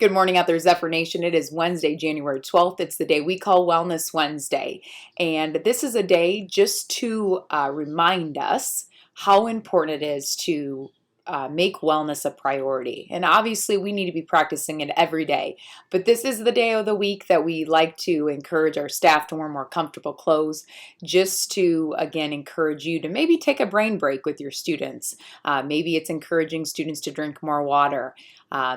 Good morning out there, Zephyr Nation. It is Wednesday, January 12th. It's the day we call Wellness Wednesday. And this is a day just to remind us how important it is to make wellness a priority. And obviously, we need to be practicing it every day. But this is the day of the week that we like to encourage our staff to wear more comfortable clothes, just to, again, encourage you to maybe take a brain break with your students. Maybe it's encouraging students to drink more water.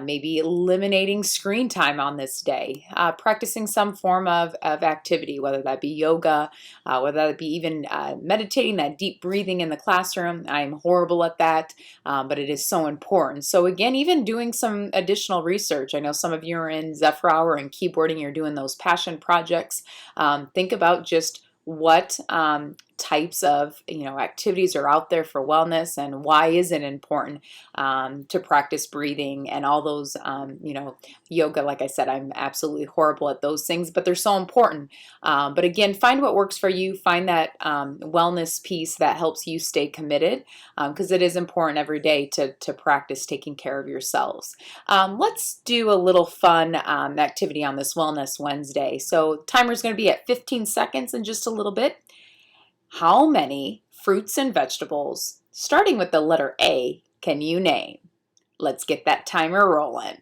Maybe eliminating screen time on this day, practicing some form of activity, whether that be yoga, whether that be even meditating, that deep breathing in the classroom. I'm horrible at that, but it is so important. So again, even doing some additional research. I know some of you are in Zephyr Hour and keyboarding, you're doing those passion projects. Think about just what types of activities are out there for wellness, and why is it important to practice breathing and all those yoga. Like I said, I'm absolutely horrible at those things, but they're so important. But again, find what works for you. Find that wellness piece that helps you stay committed, because it is important every day to practice taking care of yourselves. Let's do a little fun activity on this Wellness Wednesday. So timer is going to be at 15 seconds in just a little bit. How many fruits and vegetables, starting with the letter A, can you name? Let's get that timer rolling.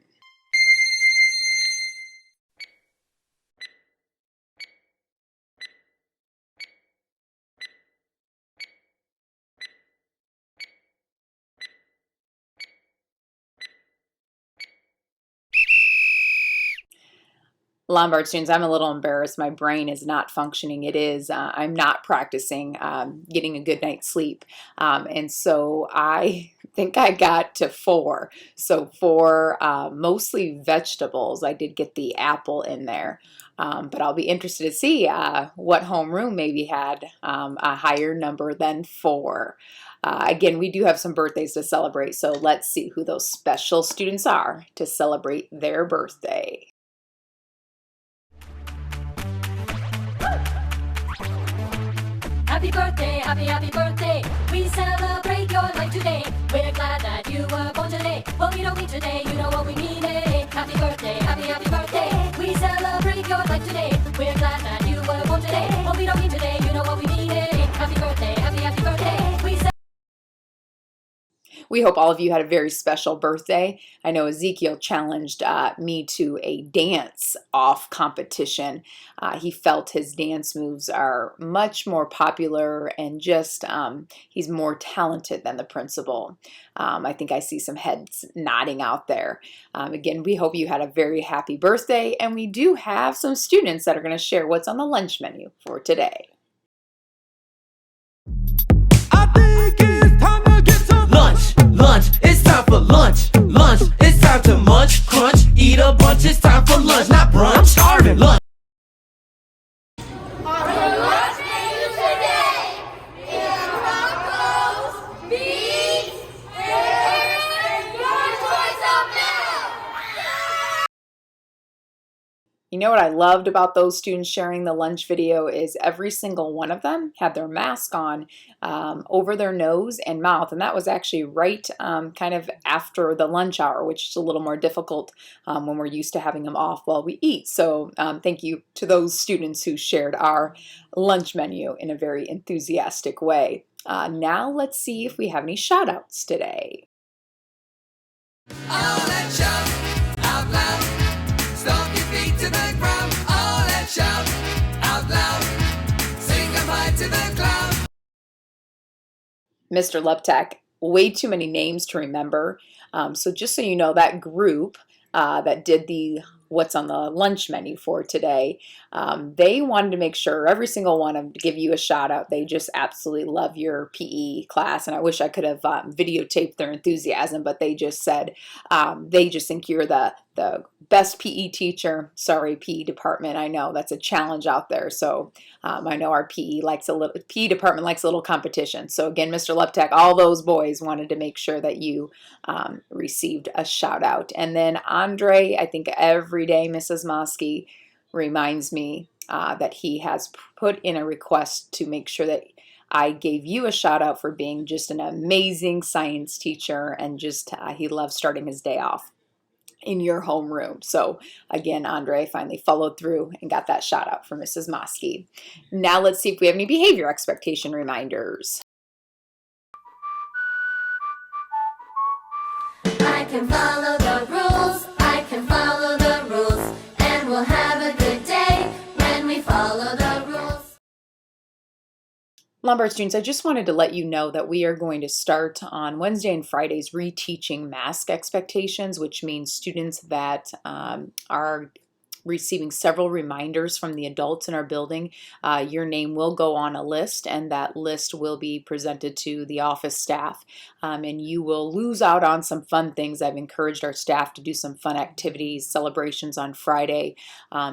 Lombard students, I'm a little embarrassed. My brain is not functioning. It is, I'm not practicing getting a good night's sleep. And so I think I got to 4. So for mostly vegetables, I did get the apple in there. But I'll be interested to see what homeroom maybe had a higher number than 4. Again, we do have some birthdays to celebrate, so let's see who those special students are to celebrate their birthday. Happy birthday, happy birthday. We celebrate your life today. We're glad that you were born today. What we don't need today, you know what we need. Happy birthday, happy birthday. We celebrate your life today. We're glad that you were born today. What we don't need today, you know what we need. Happy birthday, happy birthday. We hope all of you had a very special birthday. I know Ezekiel challenged me to a dance-off competition. He felt his dance moves are much more popular and just he's more talented than the principal. I think I see some heads nodding out there. Again, we hope you had a very happy birthday, and we do have some students that are going to share what's on the lunch menu for today. I think it's time to get some lunch, it's time for lunch, it's time to munch, crunch, eat a bunch, it's time for lunch, not brunch, I'm starving, lunch. Our lunch menu today is tacos, beans, and your choice of milk. You know what I loved about those students sharing the lunch video is every single one of them had their mask on over their nose and mouth, and that was actually right kind of after the lunch hour, which is a little more difficult when we're used to having them off while we eat. So thank you to those students who shared our lunch menu in a very enthusiastic way. Now let's see if we have any shout outs today. All that shout out loud, stomp your feet to the ground. All that shout out loud, sing them high to the cloud. Mr. Leptek, way too many names to remember. So just so you know, that group that did the what's on the lunch menu for today, they wanted to make sure every single one of them to give you a shout out. They just absolutely love your PE class, and I wish I could have videotaped their enthusiasm, but they just said they just think you're the best PE teacher. Sorry, PE department. I know that's a challenge out there. So I know our PE department likes a little competition. So again, Mr. Leptek, all those boys wanted to make sure that you received a shout out. And then Andre, I think every day Mrs. Mosky reminds me that he has put in a request to make sure that I gave you a shout out for being just an amazing science teacher, and just he loves starting his day off. in your homeroom. So again, Andre finally followed through and got that shout out for Mrs. Mosky. Now let's see if we have any behavior expectation reminders. I can follow the rules, I can follow the rules, and we'll have a good day when we follow the rules. Lombard students, I just wanted to let you know that we are going to start on Wednesday and Fridays reteaching mask expectations, which means students that are receiving several reminders from the adults in our building. Your name will go on a list, and that list will be presented to the office staff, and you will lose out on some fun things. I've encouraged our staff to do some fun activities, celebrations on Friday.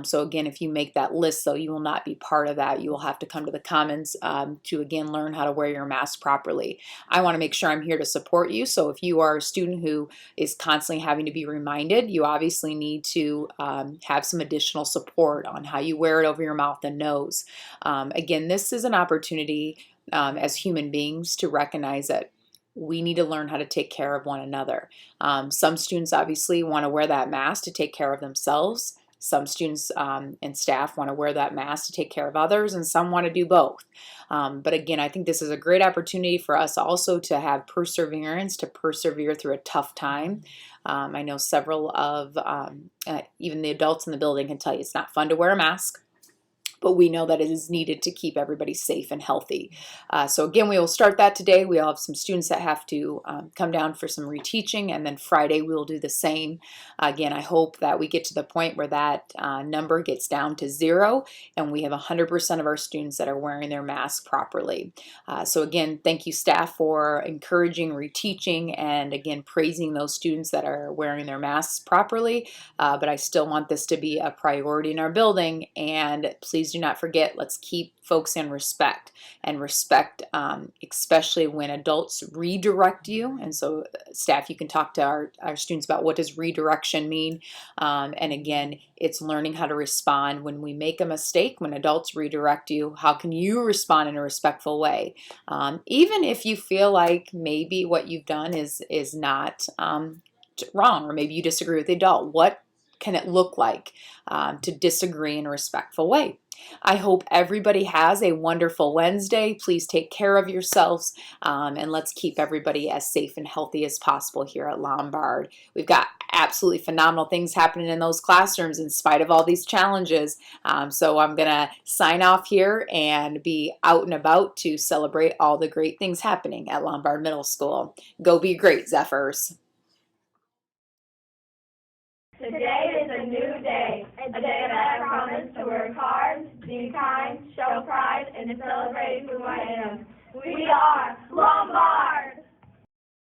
So again, if you make that list, though, you will not be part of that. You will have to come to the Commons to again learn how to wear your mask properly. I want to make sure I'm here to support you, so if you are a student who is constantly having to be reminded, you obviously need to have some additional support on how you wear it over your mouth and nose. Again, this is an opportunity as human beings to recognize that we need to learn how to take care of one another. Some students obviously want to wear that mask to take care of themselves. Some students and staff want to wear that mask to take care of others, and some want to do both. But again, I think this is a great opportunity for us also to have perseverance, to persevere through a tough time. I know several of even the adults in the building can tell you it's not fun to wear a mask, but we know that it is needed to keep everybody safe and healthy. So again, we will start that today. We'll have some students that have to come down for some reteaching, and then Friday we will do the same. Again, I hope that we get to the point where that number gets down to 0 and we have 100% of our students that are wearing their mask properly. So again, thank you staff for encouraging reteaching and again praising those students that are wearing their masks properly. But I still want this to be a priority in our building, and please do not forget, let's keep folks in respect, and respect especially when adults redirect you. And so staff, you can talk to our students about what does redirection mean, and again, it's learning how to respond when we make a mistake. When adults redirect you, how can you respond in a respectful way, even if you feel like maybe what you've done is not wrong, or maybe you disagree with the adult. What can it look like to disagree in a respectful way? I hope everybody has a wonderful Wednesday. Please take care of yourselves, and let's keep everybody as safe and healthy as possible here at Lombard. We've got absolutely phenomenal things happening in those classrooms in spite of all these challenges. So I'm going to sign off here and be out and about to celebrate all the great things happening at Lombard Middle School. Go be great, Zephyrs. Today is a new day, a day that I promise to work hard, be kind, show pride, and to celebrate who I am. We are Lombard!